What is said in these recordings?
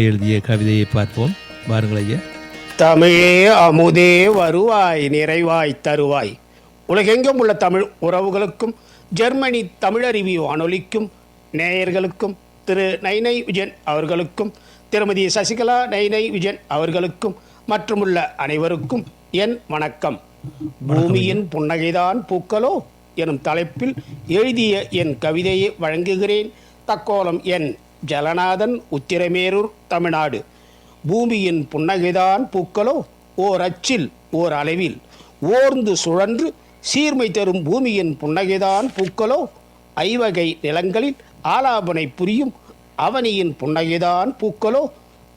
எழுதிய கவிதையை பார்ப்போம். வாருங்கள் ஐயா. தமிழே அமுதே வருவாய் நிறைவாய் தருவாய். உலகெங்கும் உள்ள தமிழ் உறவுகளுக்கும் ஜெர்மனி தமிழருவி வானொலிக்கும் நேயர்களுக்கும் திரு நைனை விஜயன் அவர்களுக்கும் திருமதி சசிகலா நைனை விஜயன் அவர்களுக்கும் மற்றுமுள்ள அனைவருக்கும் என் வணக்கம். பூமியின் புன்னகைதான் பூக்களோ எனும் தலைப்பில் எழுதிய என் கவிதையை வழங்குகிறேன். தக்கோலம் என் ஜலநாதன், உத்திரமேரூர், தமிழ்நாடு. பூமியின் புன்னகைதான் பூக்களோ ஓர் அச்சில் ஓர் அளவில் ஓர்ந்து சுழன்று சீர்மை தரும் பூமியின் புன்னகைதான் பூக்களோ ஐவகை நிலங்களில் ஆலாபனை புரியும் அவனியின் புன்னகைதான் பூக்களோ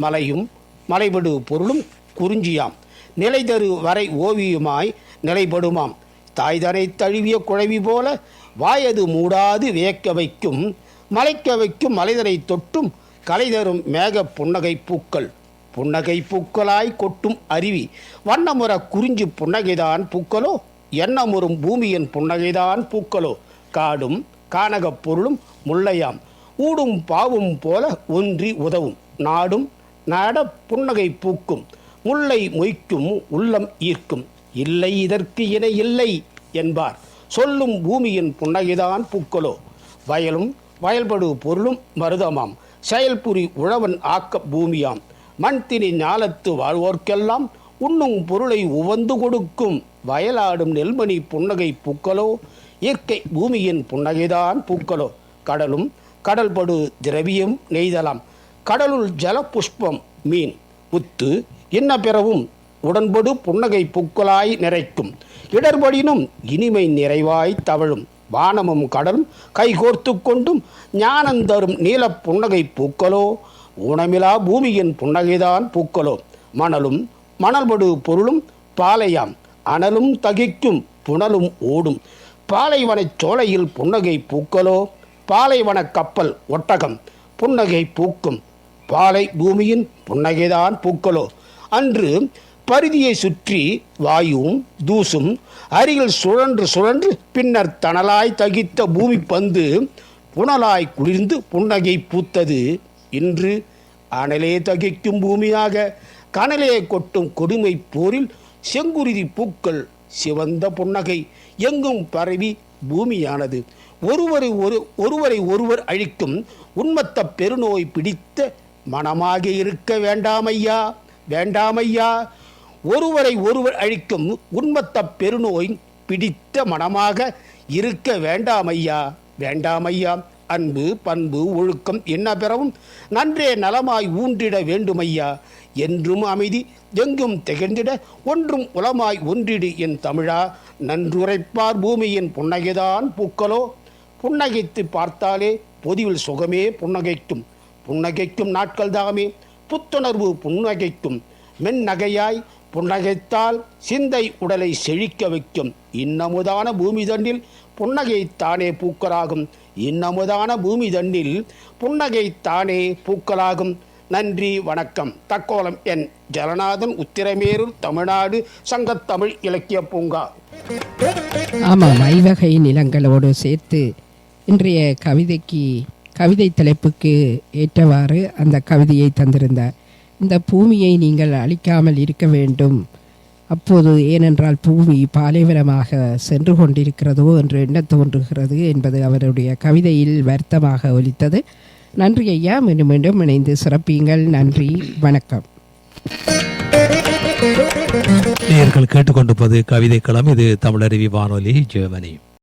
மலையும் மலைபடு பொருளும் குறிஞ்சியாம் நிலை தரு வரை ஓவியமாய் நிலைபடுமாம் தாய்தனை தழுவிய குழவி போல வாயது மூடாது வியக்க வைக்கும் மலைக்க வைக்கும் மலைதனை தொட்டும் கலை தரும் மேக புன்னகை பூக்கள் புன்னகை பூக்களாய் கொட்டும் அருவி வண்ணமுற குறிஞ்சி புன்னகைதான் பூக்களோ எண்ணமுறும் பூமியின் புன்னகைதான் பூக்களோ காடும் கானகப் பொருளும் முல்லையாம் ஊடும் பாவும் போல ஒன்றி உதவும் நாடும் நாட புன்னகை பூக்கும் முல்லை மொய்க்கும் உள்ளம் ஈர்க்கும் இல்லை இதற்கு இணை இல்லை என்பார் சொல்லும் பூமியின் புன்னகைதான் பூக்களோ வயலும் வயல்படு பொருளும் மருதமாம் செயல்புரி உழவன் ஆக்க பூமியாம் மண்தினி ஞாலத்து வாழ்வோர்க்கெல்லாம் உண்ணும் பொருளை உவந்து கொடுக்கும் வயலாடும் நெல்மணி புன்னகை பூக்களோ இயற்கை பூமியின் புன்னகைதான் பூக்களோ கடலும் கடல்படு திரவியம் நெய்தலாம் கடலுள் ஜல புஷ்பம் மீன் முத்து இன்ன பிறவும் உடன்படு புன்னகை பூக்களாய் நிறைக்கும் இடர்படினும் இனிமை நிறைவாய் தவழும் வானமும் கடலும் கைகோர்த்து கொண்டும் ஞானந்தரும் நீல புன்னகை பூக்களோ ஊனமிலா பூமியின் புன்னகைதான் பூக்களோ மணலும் மணல்படு பொருளும் பாலையாம் அனலும் தகிக்கும் புனலும் ஓடும் பாலைவனச் சோலையில் புன்னகை பூக்களோ பாலைவன கப்பல் ஒட்டகம் புன்னகை பூக்கும் பாலை பூமியின் புன்னகைதான் பூக்களோ அன்று பரிதியை சுற்றி வாயும் தூசும் அருகில் சுழன்று சுழன்று பின்னர் தணலாய் தகித்த பூமி பந்து புனலாய் குளிர்ந்து புன்னகை பூத்தது இன்று அனலே தகிக்கும் பூமியாக கனலே கொட்டும் கொடுமை போரில் செங்குருதி பூக்கள் சிவந்த புன்னகை எங்கும் பரவி பூமியானது ஒருவரை ஒருவர் அழிக்கும் உன்மத்த பெருநோய் பிடித்த மனமாக இருக்க வேண்டாமையா வேண்டாமையா ஒருவரை ஒருவர் அழிக்கும் உன்மத்த பெருநோய் பிடித்த மனமாக இருக்க வேண்டாமையா வேண்டாமையா அன்பு பண்பு ஒழுக்கம் என்ன பெறவும் நன்றே நலமாய் ஊன்றிட வேண்டுமையா என்றும் அமைதி எங்கும் திகழ்ந்திட ஒன்றும் உளமாய் ஒன்றிடு என் தமிழா நன்றுரைப்பார் பூமியின் புன்னகைதான் பூக்களோ புன்னகைத்து பார்த்தாலே பொதிவில் சுகமே புன்னகைக்கும் புன்னகைக்கும் நாட்கள் தாமே புத்துணர்வு புன்னகைக்கும் மென்னகையாய் புன்னகைத்தால் சிந்தை உடலை செழிக்க வைக்கும் இன்னமுதான பூமி தண்டில் புன்னகை தானே பூக்களாகும் இன்னமுதான பூமி தண்டில் புன்னகை தானே பூக்களாகும். நன்றி வணக்கம். தக்கோலம் என் ஜலநாதன், உத்திரமேரூர், தமிழ்நாடு. சங்கத்தமிழ் இலக்கிய பூங்கா. ஆமாம், ஐவகை நிலங்களோடு சேர்த்து இன்றைய கவிதை தலைப்புக்கு ஏற்றவாறு அந்த கவிதையை தந்திருந்தார். இந்த பூமியை நீங்கள் அழிக்காமல் இருக்க வேண்டும், அப்போது ஏனென்றால் பூமி பாலைவனமாக சென்று கொண்டிருக்கிறதோ என்று எண்ண தோன்றுகிறது என்பது அவருடைய கவிதையில் வருத்தமாக ஒலித்தது. நன்றி ஐயா. மீண்டும் மீண்டும் இணைந்து சிறப்பீங்கள். நன்றி, வணக்கம். நேயர்கள் கேட்டுக்கொண்டிருப்பது கவிதை களம். இது தமிழருவி வானொலி, ஜெர்மனி.